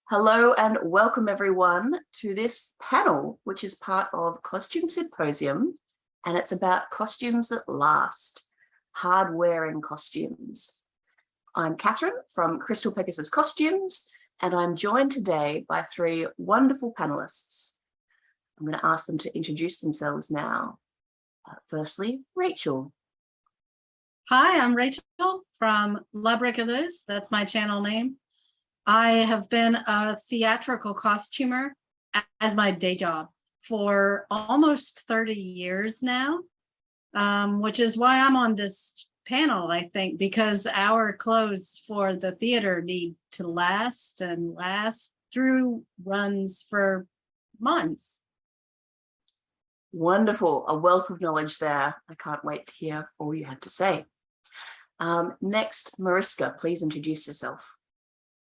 Hello and welcome everyone to this panel, which is part of CosTube Symposium, and it's about costumes that last, hard-wearing costumes. I'm Catherine from Crystal Pegasus Costumes, and I'm joined today by three wonderful panelists. I'm going to ask them to introduce themselves now. Firstly, Rachel. Hi, I'm Rachel from Bricoleuse. That's my channel name. I have been a theatrical costumer as my day job for almost 30 years now, which is why I'm on this panel, I think, because our clothes for the theater need to last and last through runs for months. Wonderful, a wealth of knowledge there. I can't wait to hear all you had to say. Next, Mariska, please introduce yourself.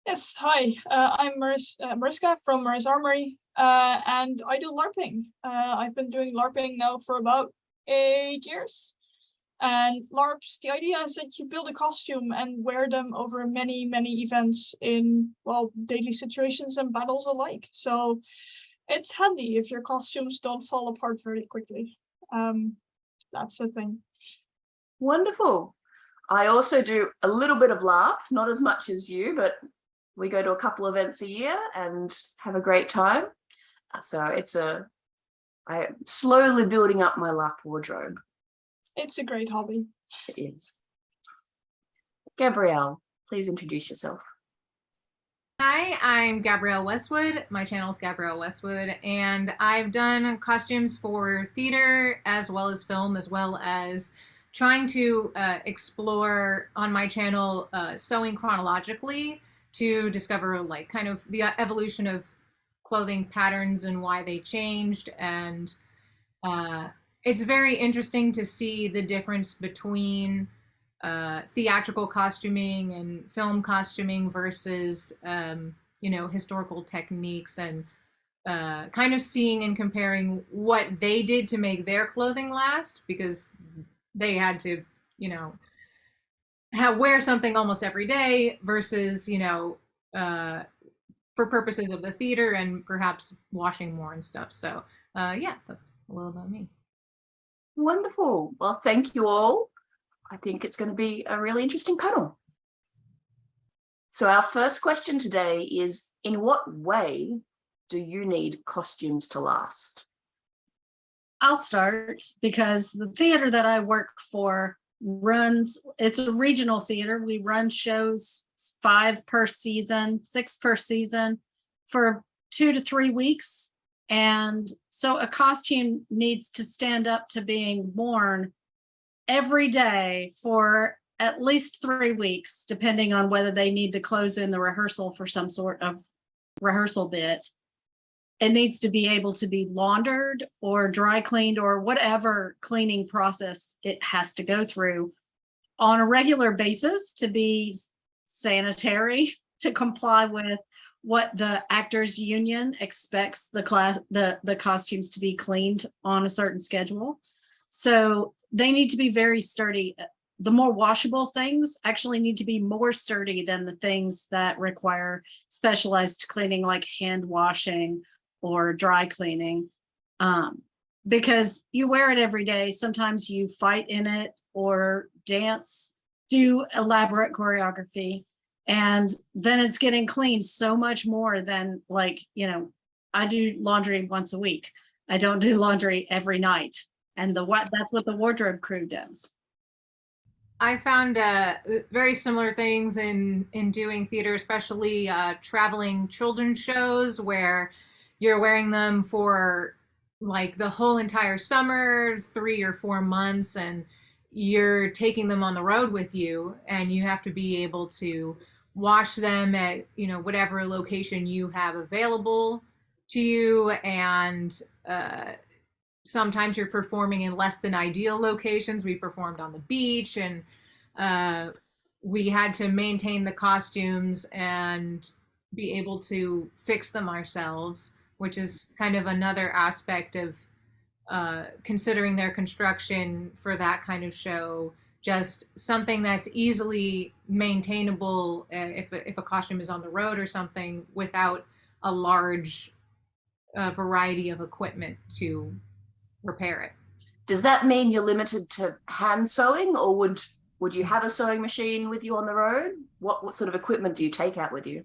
Yes, hi, I'm Mariska from MarisArmoury, and I do LARPing. I've been doing LARPing now for about 8 years. And LARPs, the idea is that you build a costume and wear them over many, many events in, well, daily situations and battles alike. So it's handy if your costumes don't fall apart very quickly. That's the thing. Wonderful. I also do a little bit of LARP, not as much as you, but we go to a couple of events a year and have a great time. So I'm slowly building up my LARP wardrobe. It's a great hobby. It is. Gabrielle, please introduce yourself. Hi, I'm Gabrielle Westwood. My channel is Gabrielle Westwood, and I've done costumes for theater as well as film, as well as trying to explore on my channel sewing chronologically to discover like kind of the evolution of clothing patterns and why they changed. And it's very interesting to see the difference between theatrical costuming and film costuming versus historical techniques, and kind of seeing and comparing what they did to make their clothing last, because they had to wear something almost every day versus for purposes of the theater and perhaps washing more and stuff. So yeah, that's a little about me. Wonderful. Well, thank you all. I think it's going to be a really interesting panel. So our first question today is, in what way do you need costumes to last? I'll start, because the theater that I work for it's a regional theater. We run shows 5 per season, 6 per season for 2 to 3 weeks. And so a costume needs to stand up to being worn every day for at least 3 weeks, depending on whether they need the clothes in the rehearsal for some sort of rehearsal bit. It needs to be able to be laundered or dry cleaned or whatever cleaning process it has to go through on a regular basis to be sanitary, to comply with what the actors union expects the costumes to be cleaned on a certain schedule. So they need to be very sturdy. The more washable things actually need to be more sturdy than the things that require specialized cleaning, like hand washing or dry cleaning, because you wear it every day. Sometimes you fight in it or dance, do elaborate choreography, and then it's getting cleaned so much more than, like, I do laundry once a week. I don't do laundry every night. And that's what the wardrobe crew does. I found very similar things in doing theater, especially traveling children's shows where you're wearing them for like the whole entire summer, 3 or 4 months, and you're taking them on the road with you, and you have to be able to wash them at whatever location you have available to you. And sometimes you're performing in less than ideal locations. We performed on the beach, and we had to maintain the costumes and be able to fix them ourselves, which is kind of another aspect of considering their construction for that kind of show just something that's easily maintainable if a costume is on the road or something, without a large variety of equipment to repair it. Does that mean you're limited to hand sewing, or would you have a sewing machine with you on the road? What sort of equipment do you take out with you?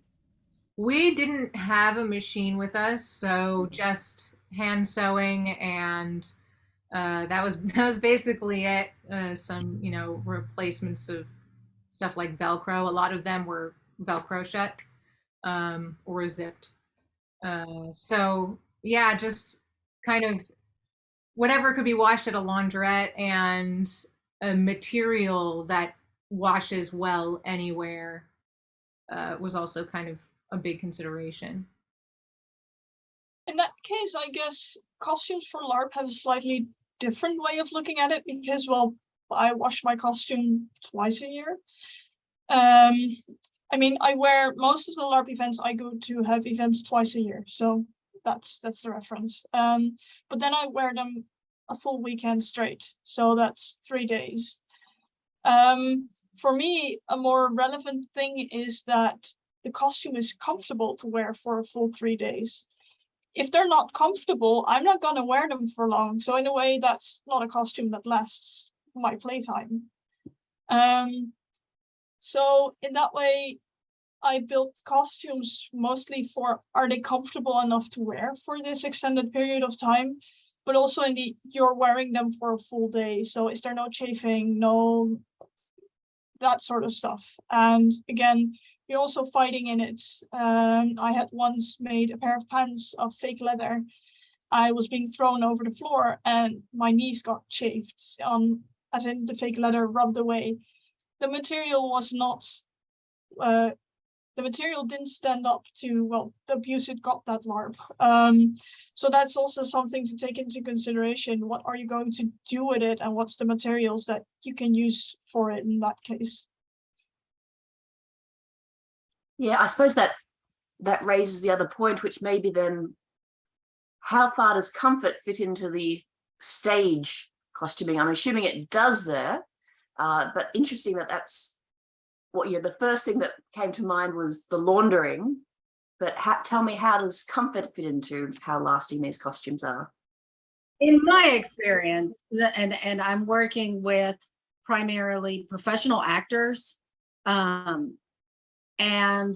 We didn't have a machine with us, so just hand sewing, and that was basically it. Some replacements of stuff like Velcro. A lot of them were Velcro shut or zipped. So yeah, just kind of whatever could be washed at a laundrette, and a material that washes well anywhere was also kind of a big consideration. In that case, I guess costumes for LARP have a slightly different way of looking at it, because, well, I wash my costume twice a year. I mean, I wear most of the LARP events I go to have events twice a year, so that's the reference. But then I wear them a full weekend straight, so that's 3 days. For me, a more relevant thing is that the costume is comfortable to wear for a full 3 days. If they're not comfortable, I'm not going to wear them for long. So in a way, that's not a costume that lasts my playtime. So in that way, I built costumes mostly for, are they comfortable enough to wear for this extended period of time? But also you're wearing them for a full day. So is there no chafing, no, that sort of stuff. And again, you're also fighting in it. I had once made a pair of pants of fake leather. I was being thrown over the floor and my knees got chafed, as in the fake leather rubbed away. The material was not, the material didn't stand up to, well, the abuse it got that LARP. So that's also something to take into consideration. What are you going to do with it, and what's the materials that you can use for it in that case? Yeah, I suppose that raises the other point, which maybe then, how far does comfort fit into the stage costuming? I'm assuming it does there, but interesting that's what the first thing that came to mind was the laundering. But tell me, how does comfort fit into how lasting these costumes are? In my experience, and I'm working with primarily professional actors, and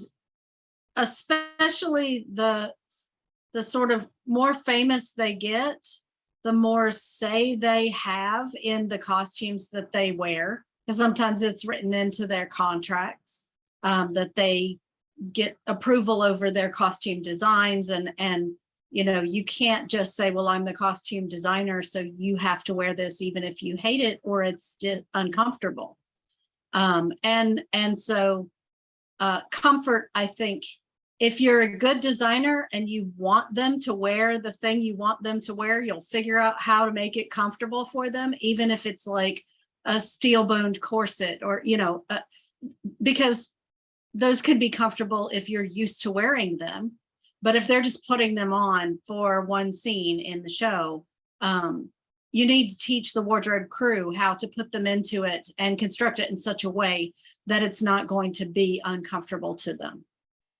especially the sort of more famous they get, the more say they have in the costumes that they wear. Because sometimes it's written into their contracts that they get approval over their costume designs, and you can't just say, well, I'm the costume designer, so you have to wear this even if you hate it or it's uncomfortable. And so comfort, I think, if you're a good designer and you want them to wear the thing you want them to wear, you'll figure out how to make it comfortable for them, even if it's like a steel-boned corset, or because those could be comfortable if you're used to wearing them. But if they're just putting them on for one scene in the show, you need to teach the wardrobe crew how to put them into it and construct it in such a way that it's not going to be uncomfortable to them.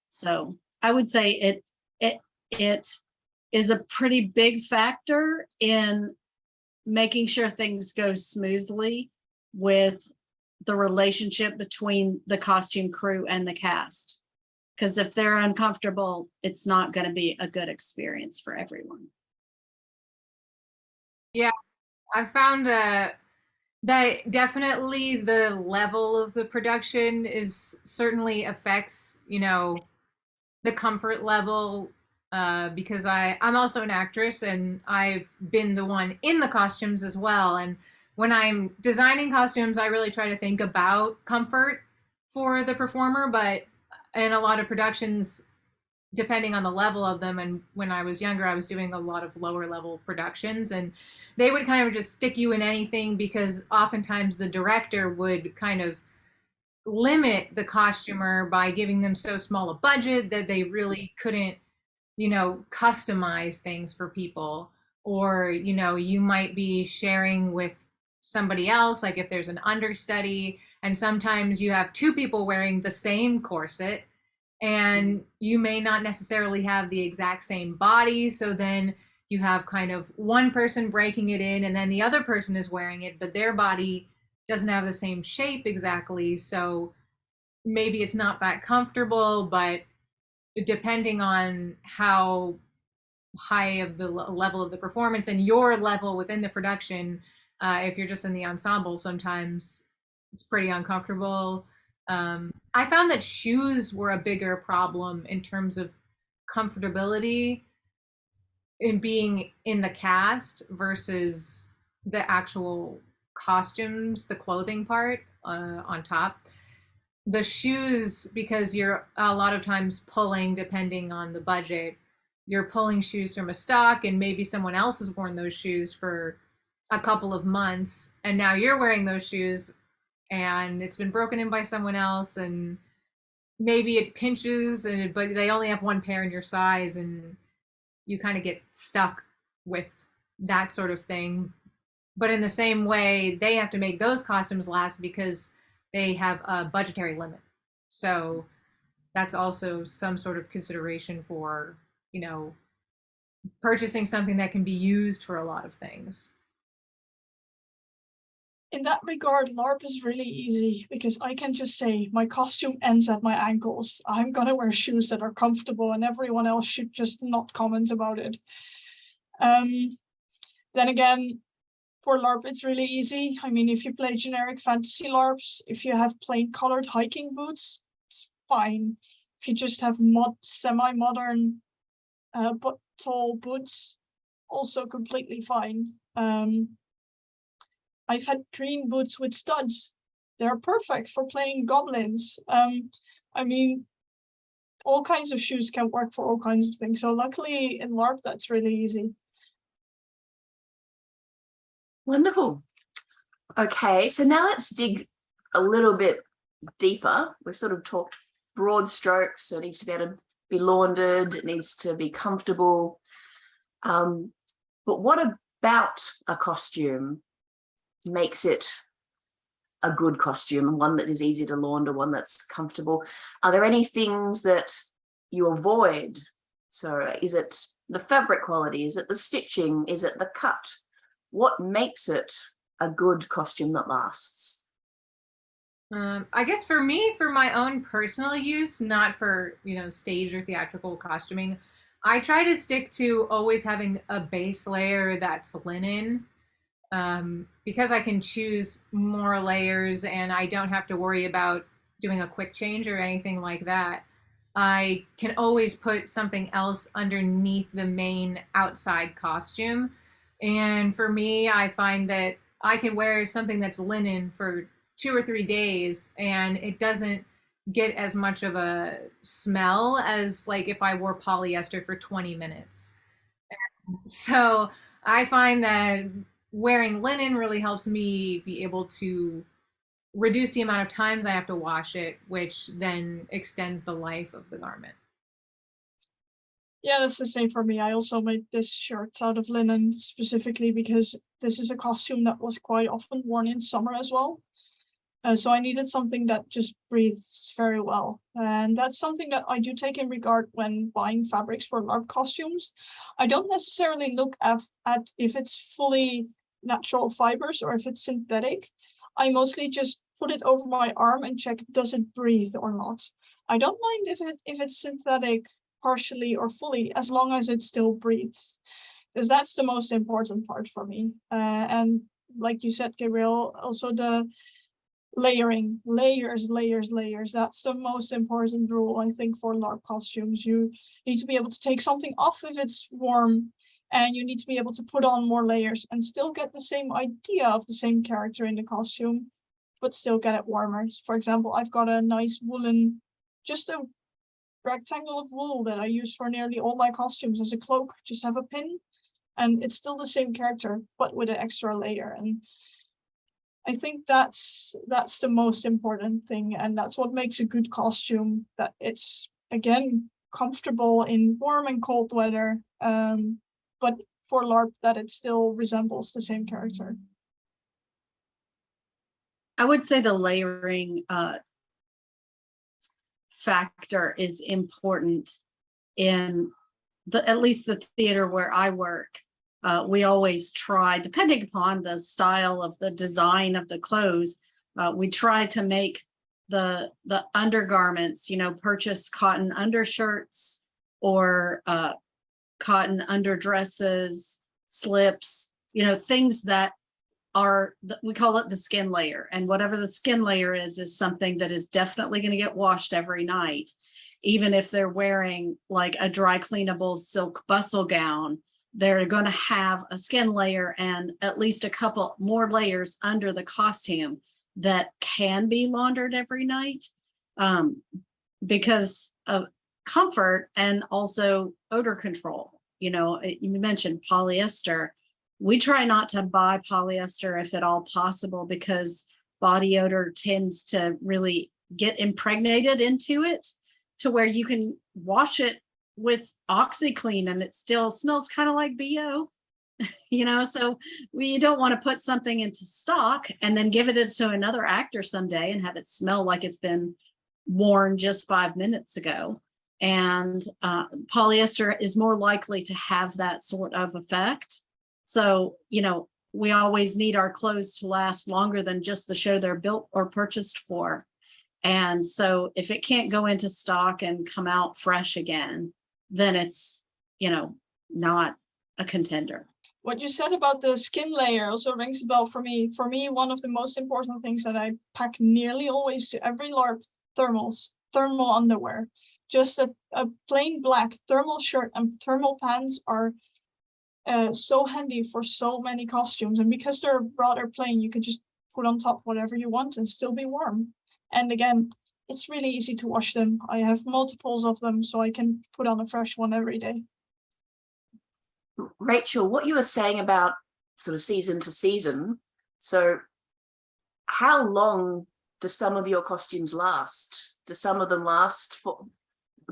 So I would say it is a pretty big factor in making sure things go smoothly with the relationship between the costume crew and the cast. Because if they're uncomfortable, it's not going to be a good experience for everyone. Yeah, I found that definitely the level of the production certainly affects, the comfort level, because I'm also an actress and I've been the one in the costumes as well. And when I'm designing costumes, I really try to think about comfort for the performer, but in a lot of productions, depending on the level of them, and when I was younger, I was doing a lot of lower level productions, and they would kind of just stick you in anything, because oftentimes the director would kind of limit the costumer by giving them so small a budget that they really couldn't, customize things for people. Or, you might be sharing with somebody else, like if there's an understudy, and sometimes you have two people wearing the same corset and you may not necessarily have the exact same body. So then you have kind of one person breaking it in and then the other person is wearing it, but their body doesn't have the same shape exactly. So maybe it's not that comfortable, but depending on how high of the level of the performance and your level within the production, if you're just in the ensemble, sometimes it's pretty uncomfortable. I found that shoes were a bigger problem in terms of comfortability in being in the cast versus the actual costumes, the clothing part on top. The shoes, because you're a lot of times pulling, depending on the budget, you're pulling shoes from a stock and maybe someone else has worn those shoes for a couple of months and now you're wearing those shoes and it's been broken in by someone else and maybe it pinches and but they only have one pair in your size and you kind of get stuck with that sort of thing. But in the same way, they have to make those costumes last because they have a budgetary limit. So that's also some sort of consideration for, you know, purchasing something that can be used for a lot of things. In that regard, LARP is really easy because I can just say my costume ends at my ankles. I'm gonna wear shoes that are comfortable and everyone else should just not comment about it. Then again, for LARP, it's really easy. I mean, if you play generic fantasy LARPs, if you have plain colored hiking boots, it's fine. If you just have semi-modern but tall boots, also completely fine. I've had green boots with studs. They're perfect for playing goblins. I mean, all kinds of shoes can work for all kinds of things. So luckily in LARP, that's really easy. Wonderful. Okay, so now let's dig a little bit deeper. We've sort of talked broad strokes, so it needs to be able to be laundered, it needs to be comfortable. But what about a costume makes it a good costume, one that is easy to launder, one that's comfortable? Are there any things that you avoid? So is it the fabric quality? Is it the stitching? Is it the cut? What makes it a good costume that lasts? I guess for me, for my own personal use, not for, you know, stage or theatrical costuming, I try to stick to always having a base layer that's linen, because I can choose more layers and I don't have to worry about doing a quick change or anything like that. I can always put something else underneath the main outside costume. And for me, I find that I can wear something that's linen for 2 or 3 days and it doesn't get as much of a smell as like if I wore polyester for 20 minutes. So I find that wearing linen really helps me be able to reduce the amount of times I have to wash it, which then extends the life of the garment. Yeah, that's the same for me. I also made this shirt out of linen specifically because this is a costume that was quite often worn in summer as well. So I needed something that just breathes very well. And that's something that I do take in regard when buying fabrics for LARP costumes. I don't necessarily look at if it's fully natural fibers or if it's synthetic. I mostly just put it over my arm and check, does it breathe or not? I don't mind if it's synthetic partially or fully, as long as it still breathes, because that's the most important part for me. And like you said, Gabrielle, also the layering, layers. That's the most important rule, I think, for LARP costumes. You need to be able to take something off if it's warm, and you need to be able to put on more layers and still get the same idea of the same character in the costume, but still get it warmer. For example, I've got a nice woolen, just a rectangle of wool that I use for nearly all my costumes as a cloak. Just have a pin, and it's still the same character, but with an extra layer. And I think that's the most important thing, and that's what makes a good costume, that it's, again, comfortable in warm and cold weather, but for LARP, that it still resembles the same character. I would say the layering factor is important in at least the theater where I work. We always try, depending upon the style of the design of the clothes, we try to make the undergarments, purchase cotton undershirts or cotton underdresses, slips, things that are, we call it the skin layer. And whatever the skin layer is something that is definitely going to get washed every night. Even if they're wearing like a dry cleanable silk bustle gown, they're going to have a skin layer and at least a couple more layers under the costume that can be laundered every night because of comfort and also odor control. You mentioned polyester. We try not to buy polyester if at all possible, because body odor tends to really get impregnated into it to where you can wash it with OxyClean and it still smells kind of like BO, so we don't want to put something into stock and then give it to another actor someday and have it smell like it's been worn just 5 minutes ago. And polyester is more likely to have that sort of effect. So, we always need our clothes to last longer than just the show they're built or purchased for. And so if it can't go into stock and come out fresh again, then it's, not a contender. What you said about the skin layer also rings a bell for me. For me, one of the most important things that I pack nearly always to every LARP, thermal underwear. Just a plain black thermal shirt and thermal pants are so handy for so many costumes. And because they're rather plain, you can just put on top whatever you want and still be warm. And again, it's really easy to wash them. I have multiples of them, so I can put on a fresh one every day. Rachel, what you were saying about sort of season to season, so how long do some of your costumes last? Do some of them last for,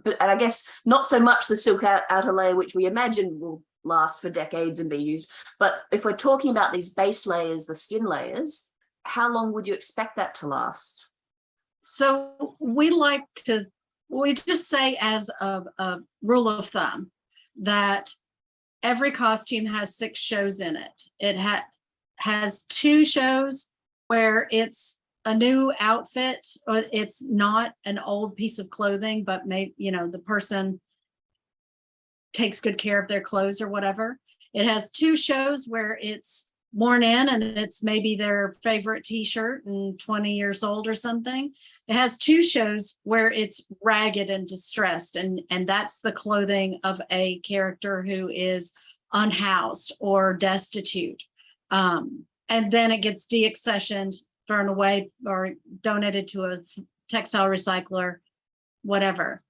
and I guess not so much the silk outer layer, which we imagine will last for decades and be used, but if we're talking about these base layers, the skin layers, how long would you expect that to last? So we just say as a rule of thumb that every costume has 6 shows in it. It has 2 shows where it's a new outfit, or it's not an old piece of clothing, but maybe, the person takes good care of their clothes or whatever. It has 2 shows where it's worn in and it's maybe their favorite t-shirt and 20 years old or something. It has 2 shows where it's ragged and distressed, and that's the clothing of a character who is unhoused or destitute. And then it gets deaccessioned, thrown away, or donated to a textile recycler, whatever.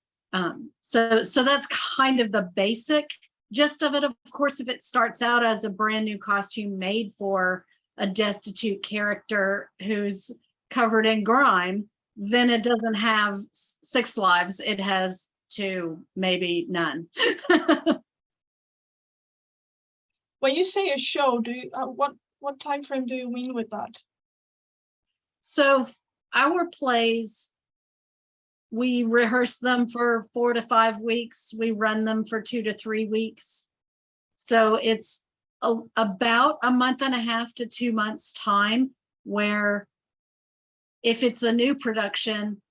So that's kind of the basic gist of it. Of course, if it starts out as a brand new costume made for a destitute character who's covered in grime, then it doesn't have 6 lives. It has 2, maybe none. When you say a show, do you what time frame do you mean with that? So our plays, we rehearse them for 4 to 5 weeks. We run them for 2 to 3 weeks. So it's about a month and a half to 2 months time, where if it's a new production,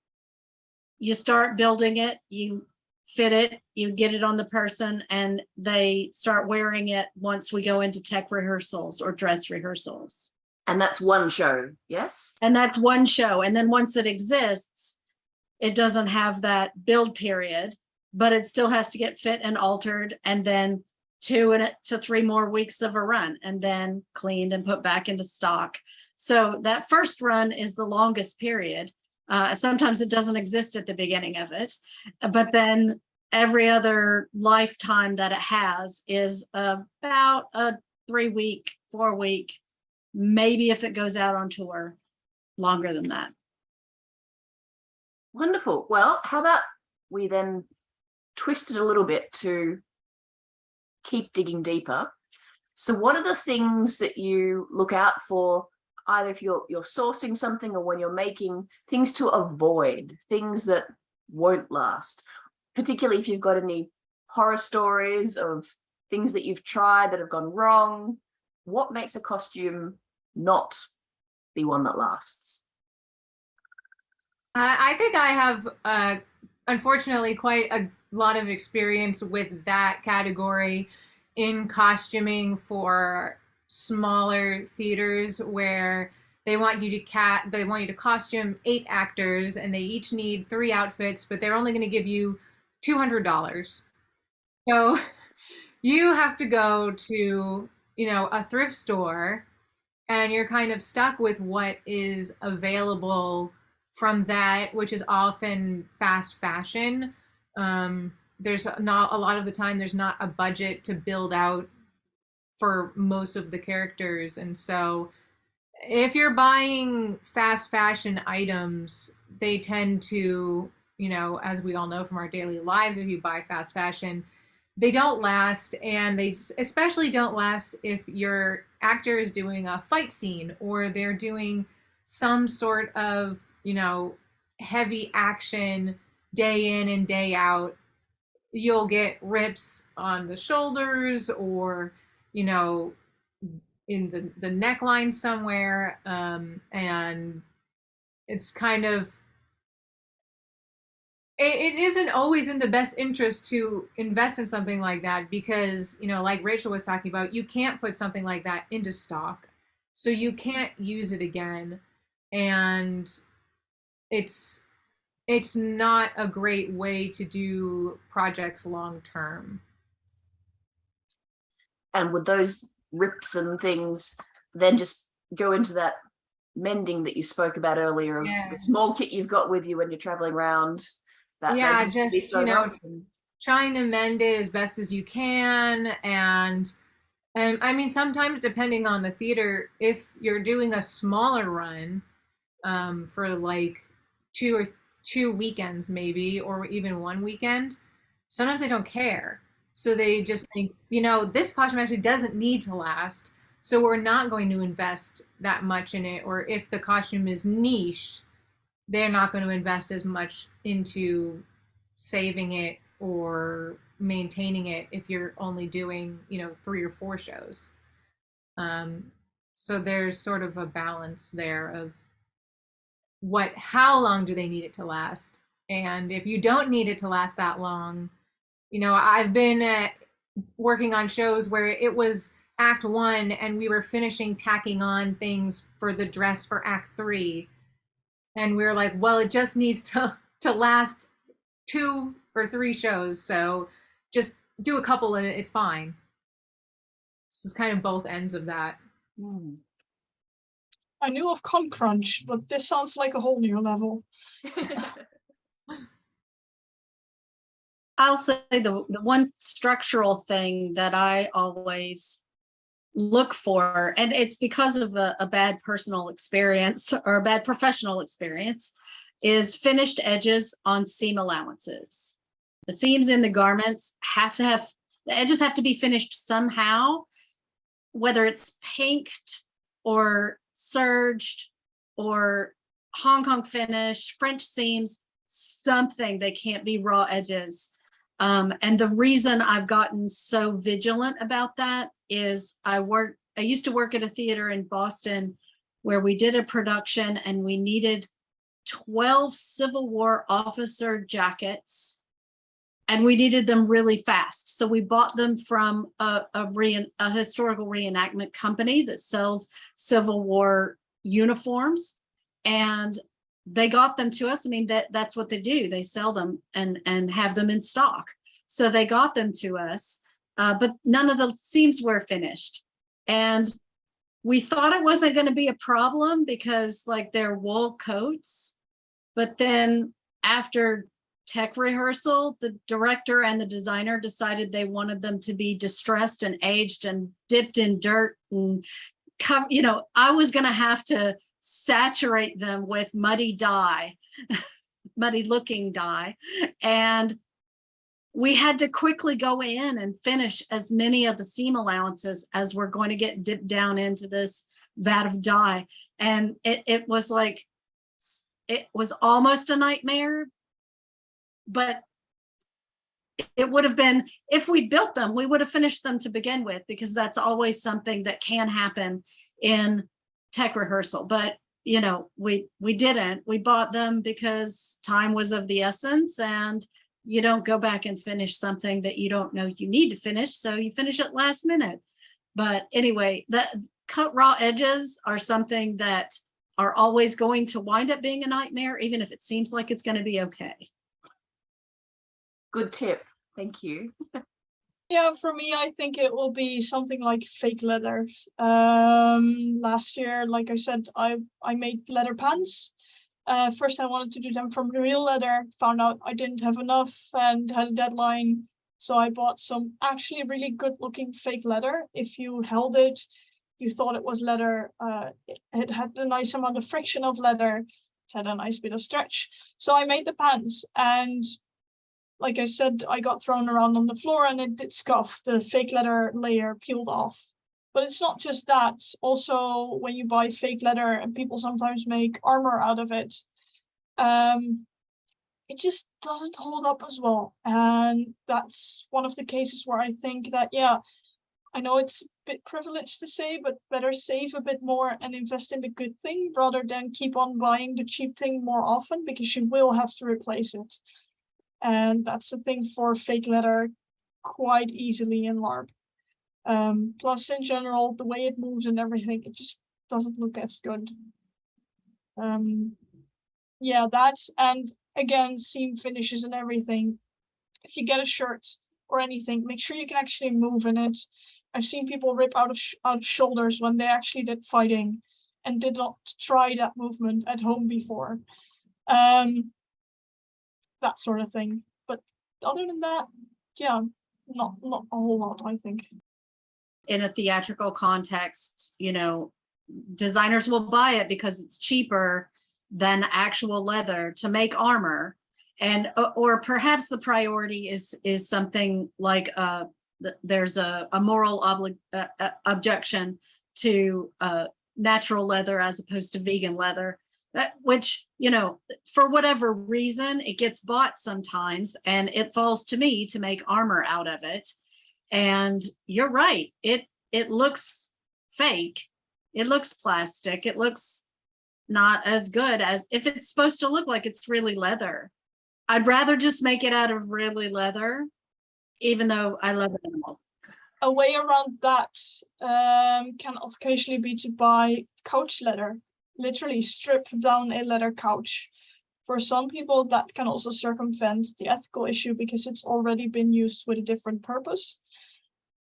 you start building it, you fit it, you get it on the person, and they start wearing it once we go into tech rehearsals or dress rehearsals. And that's one show, yes? And that's one show. And then once it exists, it doesn't have that build period, but it still has to get fit and altered, and then 2 to 3 more weeks of a run, and then cleaned and put back into stock. So that first run is the longest period. Sometimes it doesn't exist at the beginning of it, but then every other lifetime that it has is about a 3-week, 4-week, maybe if it goes out on tour, longer than that. Wonderful. Well, how about we then twist it a little bit to keep digging deeper. So what are the things that you look out for either if you're sourcing something or when you're making things to avoid, things that won't last, particularly if you've got any horror stories of things that you've tried that have gone wrong. What makes a costume not be one that lasts? I think I have, unfortunately, quite a lot of experience with that category in costuming for smaller theaters where they want you to costume 8 actors and they each need 3 outfits, but they're only going to give you $200. So you have to go to, a thrift store, and you're kind of stuck with what is available from that, which is often fast fashion. There's not a lot of the time, there's not a budget to build out for most of the characters. And so if you're buying fast fashion items, they tend to, as we all know from our daily lives, if you buy fast fashion, they don't last. And they especially don't last if your actor is doing a fight scene or they're doing some sort of, heavy action day in and day out. You'll get rips on the shoulders or, in the neckline somewhere. And it's kind of, it isn't always in the best interest to invest in something like that because, like Rachel was talking about, you can't put something like that into stock. So you can't use it again. And it's not a great way to do projects long term. And would those rips and things then just go into that mending that you spoke about earlier of the small kit you've got with you when you're traveling around? Just trying to mend it as best as you can. And I mean, sometimes depending on the theater, if you're doing a smaller run for like 2 weekends maybe, or even 1 weekend, sometimes they don't care. So they just think, this costume actually doesn't need to last, so we're not going to invest that much in it. Or if the costume is niche, they're not going to invest as much into saving it or maintaining it if you're only doing, 3 or 4 shows. So there's sort of a balance there of how long do they need it to last? And if you don't need it to last that long, I've been working on shows where it was Act 1 and we were finishing tacking on things for the dress for Act 3. And we were like, well, it just needs to last 2 or 3 shows. So just do a couple and it's fine. This is kind of both ends of that. I knew of Con Crunch, but this sounds like a whole new level. I'll say the one structural thing that I always look for, and it's because of a bad personal experience or a bad professional experience, is finished edges on seam allowances. The seams in the garments the edges have to be finished somehow, whether it's pinked or serged or Hong Kong finish, French seams, something. They can't be raw edges. And the reason I've gotten so vigilant about that is I used to work at a theater in Boston where we did a production and we needed 12 Civil War officer jackets and we needed them really fast. So we bought them from a historical reenactment company that sells Civil War uniforms, and they got them to us. I mean, that's what they do. They sell them and have them in stock. So they got them to us, but none of the seams were finished. And we thought it wasn't going to be a problem because like they're wool coats. But then after tech rehearsal, the director and the designer decided they wanted them to be distressed and aged and dipped in dirt and I was going to have to saturate them with muddy dye, muddy looking dye. And we had to quickly go in and finish as many of the seam allowances as we're going to get dipped down into this vat of dye. And it was like, it was almost a nightmare, but it would have been, if we built them, we would have finished them to begin with, because that's always something that can happen in tech rehearsal. But you know, we didn't. We bought them because time was of the essence, and you don't go back and finish something that you don't know you need to finish, so you finish it last minute. But anyway, the cut raw edges are something that are always going to wind up being a nightmare, even if it seems like it's going to be okay. Good tip. Thank you. Yeah, for me, I think it will be something like fake leather. Last year, like I said, I made leather pants. First, I wanted to do them from real leather, found out I didn't have enough and had a deadline. So I bought some actually really good looking fake leather. If you held it, you thought it was leather. It had a nice amount of friction of leather. It had a nice bit of stretch. So I made the pants, and like I said, I got thrown around on the floor and it did scuff. The fake leather layer peeled off. But it's not just that. Also, when you buy fake leather, and people sometimes make armor out of it, it just doesn't hold up as well. And that's one of the cases where I think that, yeah, I know it's a bit privileged to say, but better save a bit more and invest in the good thing rather than keep on buying the cheap thing more often, because you will have to replace it. And that's a thing for fake leather quite easily in LARP. Plus, in general, the way it moves and everything, it just doesn't look as good. Yeah, that's, and again, seam finishes and everything. If you get a shirt or anything, make sure you can actually move in it. I've seen people rip out of shoulders when they actually did fighting and did not try that movement at home before. That sort of thing. But other than that, yeah, not a whole lot, I think. In a theatrical context, you know, designers will buy it because it's cheaper than actual leather to make armor. And or perhaps the priority is something like there's a moral objection to natural leather as opposed to vegan leather. That, which, you know, for whatever reason, it gets bought sometimes, and it falls to me to make armor out of it. And you're right, it looks fake, it looks plastic, it looks not as good as if it's supposed to look like it's really leather. I'd rather just make it out of really leather, even though I love animals. A way around that can occasionally be to buy couch leather. Literally strip down a leather couch. For some people, that can also circumvent the ethical issue because it's already been used with a different purpose.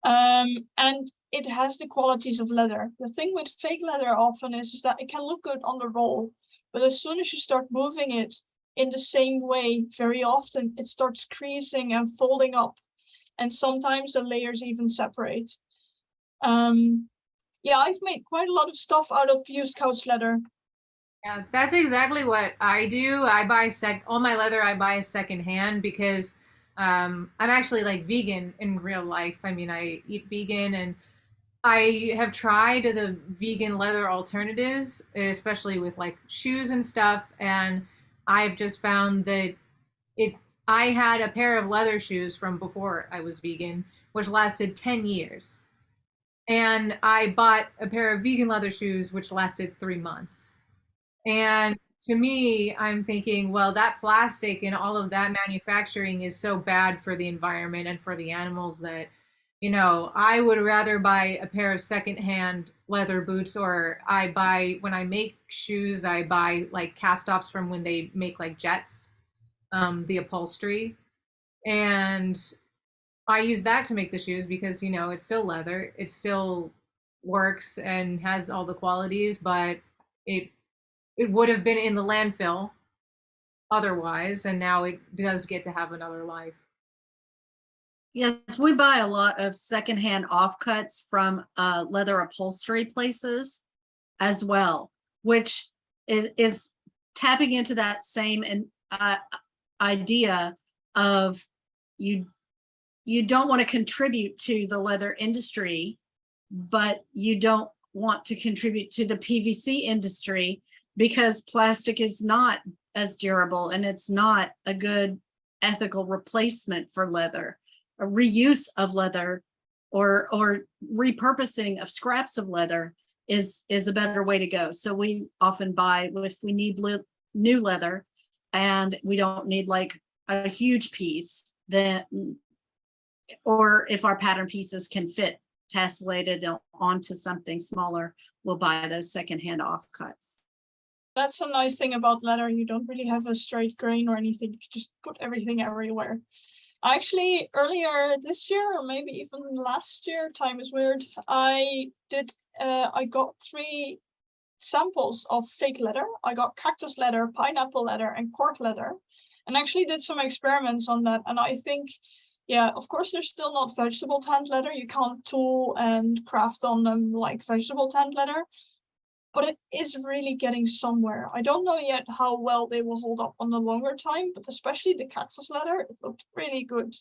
And it has the qualities of leather. The thing with fake leather often is that it can look good on the roll, but as soon as you start moving it in the same way, very often it starts creasing and folding up, and sometimes the layers even separate. Yeah, I've made quite a lot of stuff out of used couch leather. Yeah, that's exactly what I do. I buy all my leather I buy secondhand because I'm actually like vegan in real life. I mean, I eat vegan, and I have tried the vegan leather alternatives, especially with like shoes and stuff, and I've just found that I had a pair of leather shoes from before I was vegan, which lasted 10 years. And I bought a pair of vegan leather shoes, which lasted 3 months. And to me, I'm thinking, well, that plastic and all of that manufacturing is so bad for the environment and for the animals that, you know, I would rather buy a pair of secondhand leather boots, or when I make shoes, I buy like cast offs from when they make like jets, the upholstery. And I use that to make the shoes because, you know, it's still leather. It still works and has all the qualities, but it would have been in the landfill otherwise, and now it does get to have another life. Yes, we buy a lot of secondhand offcuts from leather upholstery places as well, which is tapping into that same idea of you you don't want to contribute to the leather industry, but you don't want to contribute to the PVC industry because plastic is not as durable and it's not a good ethical replacement for leather. A reuse of leather or repurposing of scraps of leather is a better way to go. So we often buy, if we need new leather and we don't need like a huge piece, then, or if our pattern pieces can fit tessellated onto something smaller, we'll buy those secondhand offcuts. That's a nice thing about leather. You don't really have a straight grain or anything. You can just put everything everywhere. Actually, earlier this year, or maybe even last year, time is weird, I got 3 samples of fake leather. I got cactus leather, pineapple leather, and cork leather, and actually did some experiments on that. And I think, yeah, of course, there's still not vegetable tanned leather. You can't tool and craft on them like vegetable tanned leather, but it is really getting somewhere. I don't know yet how well they will hold up on the longer time, but especially the cactus leather, it looked really good.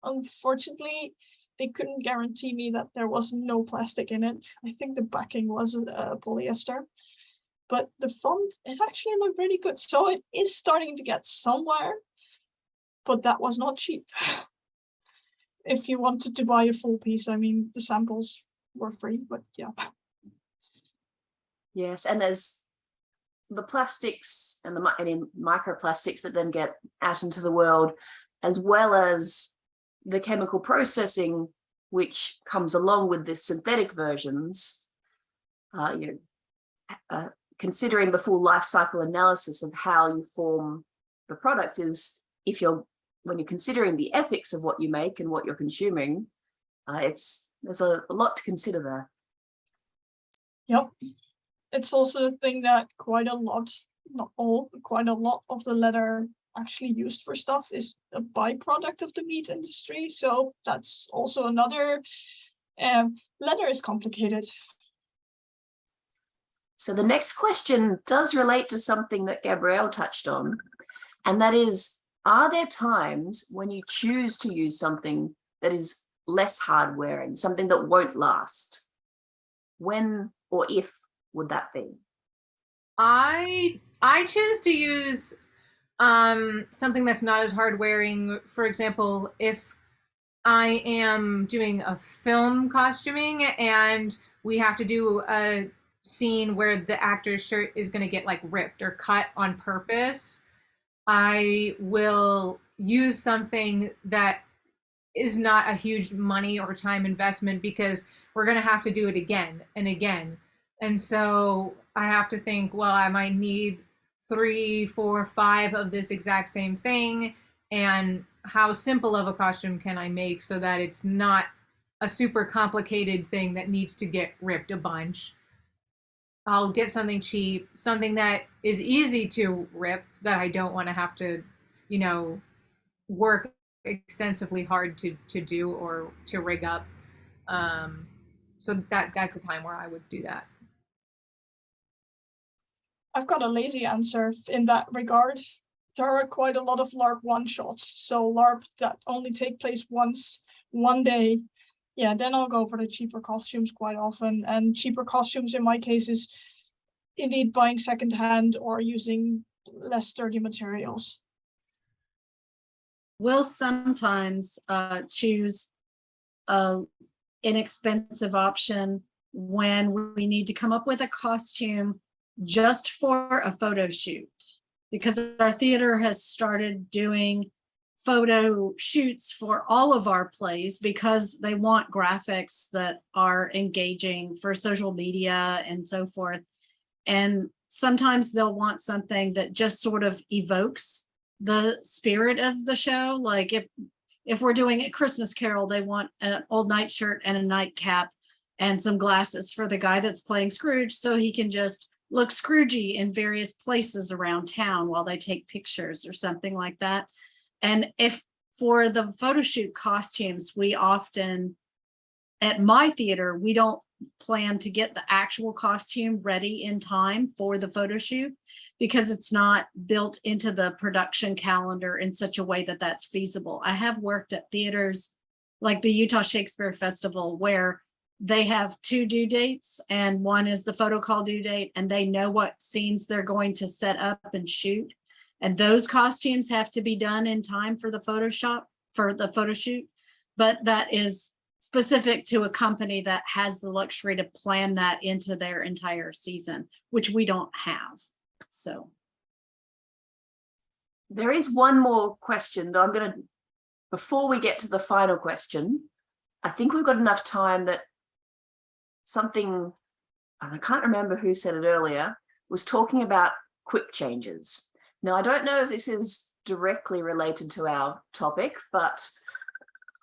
Unfortunately, they couldn't guarantee me that there was no plastic in it. I think the backing was polyester, but the front, it actually looked really good. So it is starting to get somewhere, but that was not cheap. If you wanted to buy a full piece, I mean, the samples were free, but yeah. Yes, and there's the plastics and the microplastics that then get out into the world, as well as the chemical processing which comes along with the synthetic versions. Considering the full life cycle analysis of how you form the product is, when you're considering the ethics of what you make and what you're consuming, there's a lot to consider there. Yep. It's also a thing that quite a lot, not all, but quite a lot of the leather actually used for stuff is a byproduct of the meat industry. So that's also another, leather is complicated. So the next question does relate to something that Gabrielle touched on, and that is, are there times when you choose to use something that is less hard wearing, something that won't last? When or if would that be? I choose to use something that's not as hard wearing. For example, if I am doing a film costuming and we have to do a scene where the actor's shirt is going to get like ripped or cut on purpose, I will use something that is not a huge money or time investment because we're going to have to do it again and again. And so I have to think, well, I might need 3, 4, 5 of this exact same thing. And how simple of a costume can I make so that it's not a super complicated thing that needs to get ripped a bunch? I'll get something cheap, something that is easy to rip, that I don't want to have to, work extensively hard to do or to rig up. So that could time where I would do that. I've got a lazy answer in that regard. There are quite a lot of LARP one-shots. So LARP that only take place once, one day. Yeah, then I'll go for the cheaper costumes quite often. And cheaper costumes in my case is indeed buying secondhand or using less sturdy materials. We'll sometimes choose an inexpensive option when we need to come up with a costume just for a photo shoot, because our theater has started doing photo shoots for all of our plays because they want graphics that are engaging for social media and so forth. And sometimes they'll want something that just sort of evokes the spirit of the show. Like if we're doing a Christmas Carol, they want an old nightshirt and a nightcap and some glasses for the guy that's playing Scrooge so he can just look Scroogey in various places around town while they take pictures or something like that. And if for the photo shoot costumes, we often, at my theater, we don't plan to get the actual costume ready in time for the photo shoot because it's not built into the production calendar in such a way that that's feasible. I have worked at theaters like the Utah Shakespeare Festival, where they have 2 due dates and one is the photo call due date, and they know what scenes they're going to set up and shoot. And those costumes have to be done in time for the photo shoot. But that is specific to a company that has the luxury to plan that into their entire season, which we don't have. So there is one more question that before we get to the final question, I think we've got enough time that something, and I can't remember who said it earlier, was talking about quick changes. Now, I don't know if this is directly related to our topic, but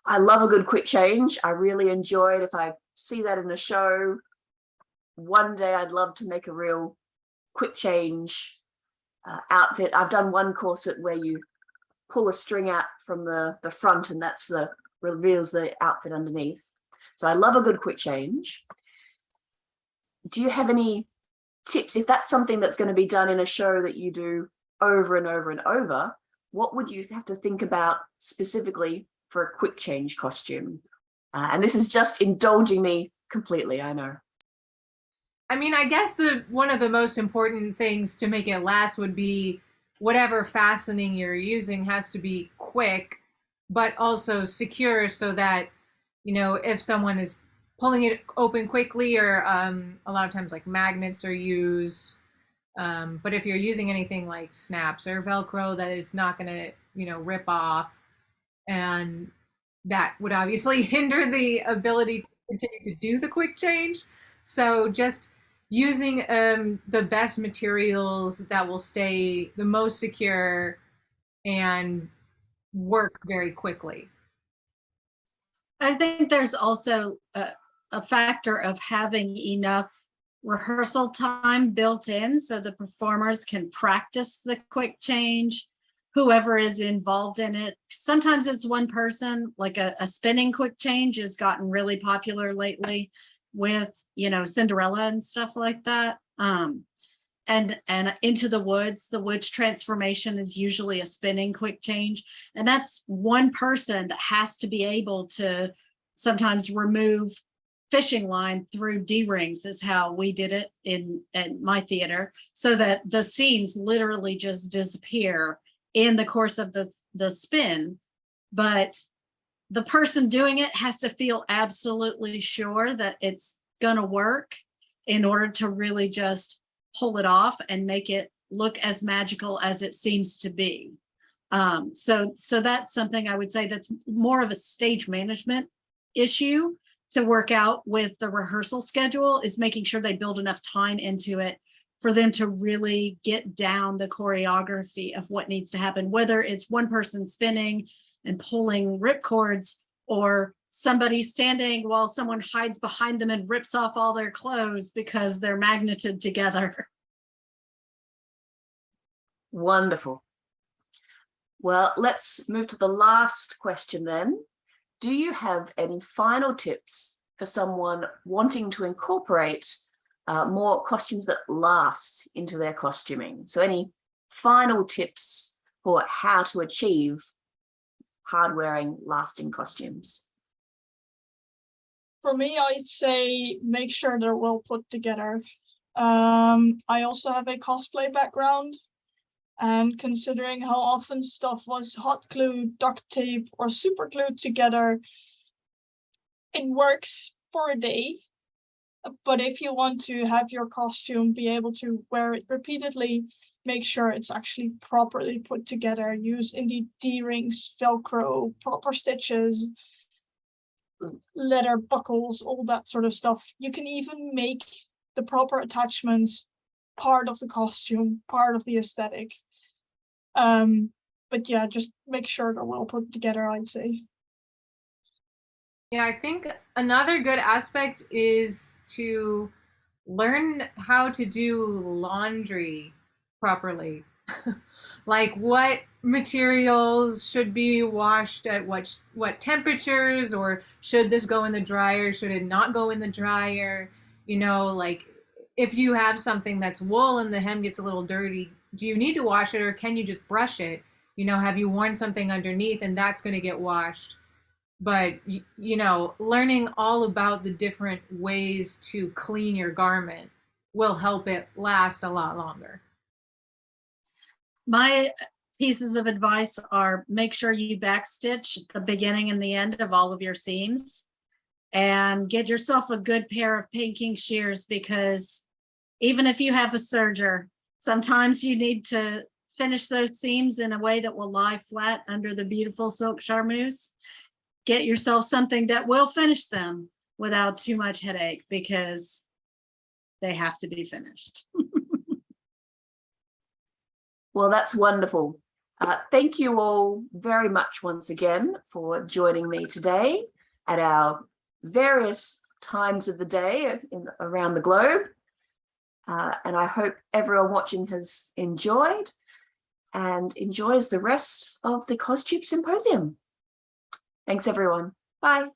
I love a good quick change. I really enjoy it. If I see that in a show, one day I'd love to make a real quick change outfit. I've done one corset where you pull a string out from the front, and that's reveals the outfit underneath. So I love a good quick change. Do you have any tips? If that's something that's going to be done in a show that you do over and over and over, what would you have to think about specifically for a quick change costume? And this is just indulging me completely, I know. I mean, I guess one of the most important things to make it last would be whatever fastening you're using has to be quick, but also secure, so that, you know, if someone is pulling it open quickly, or a lot of times like magnets are used. But if you're using anything like snaps or Velcro, that is not going to, you know, rip off. And that would obviously hinder the ability to continue to do the quick change. So just using the best materials that will stay the most secure and work very quickly. I think there's also a factor of having enough rehearsal time built in so the performers can practice the quick change, whoever is involved in it. Sometimes it's one person, like a spinning quick change has gotten really popular lately with, you know, Cinderella and stuff like that. And Into the Woods, the witch transformation is usually a spinning quick change. And that's one person that has to be able to sometimes remove fishing line through D-rings, is how we did it in my theater, so that the seams literally just disappear in the course of the spin. But the person doing it has to feel absolutely sure that it's gonna work in order to really just pull it off and make it look as magical as it seems to be. So that's something I would say that's more of a stage management issue to work out with the rehearsal schedule, is making sure they build enough time into it for them to really get down the choreography of what needs to happen, whether it's one person spinning and pulling rip cords, or somebody standing while someone hides behind them and rips off all their clothes because they're magneted together. Wonderful. Well, let's move to the last question then. Do you have any final tips for someone wanting to incorporate more costumes that last into their costuming? So any final tips for how to achieve hard-wearing, lasting costumes? For me, I'd say make sure they're well put together. I also have a cosplay background, and considering how often stuff was hot glued, duct tape, or super glued together, it works for a day. But if you want to have your costume be able to wear it repeatedly, make sure it's actually properly put together. Use indeed D-rings, Velcro, proper stitches, leather buckles, all that sort of stuff. You can even make the proper attachments part of the costume, part of the aesthetic. But yeah, just make sure they're well put together, I'd say. Yeah, I think another good aspect is to learn how to do laundry properly. Like what materials should be washed at what temperatures, or should this go in the dryer, should it not go in the dryer? You know, like if you have something that's wool and the hem gets a little dirty, do you need to wash it, or can you just brush it? You know, have you worn something underneath and that's going to get washed? but you know, learning all about the different ways to clean your garment will help it last a lot longer. My pieces of advice are make sure you backstitch the beginning and the end of all of your seams, and get yourself a good pair of pinking shears, because even if you have a serger, sometimes you need to finish those seams in a way that will lie flat under the beautiful silk charmeuse. Get yourself something that will finish them without too much headache, because they have to be finished. Well, that's wonderful. Thank you all very much once again for joining me today at our various times of the day around the globe. And I hope everyone watching has enjoyed and enjoys the rest of the CosTube Symposium. Thanks, everyone. Bye.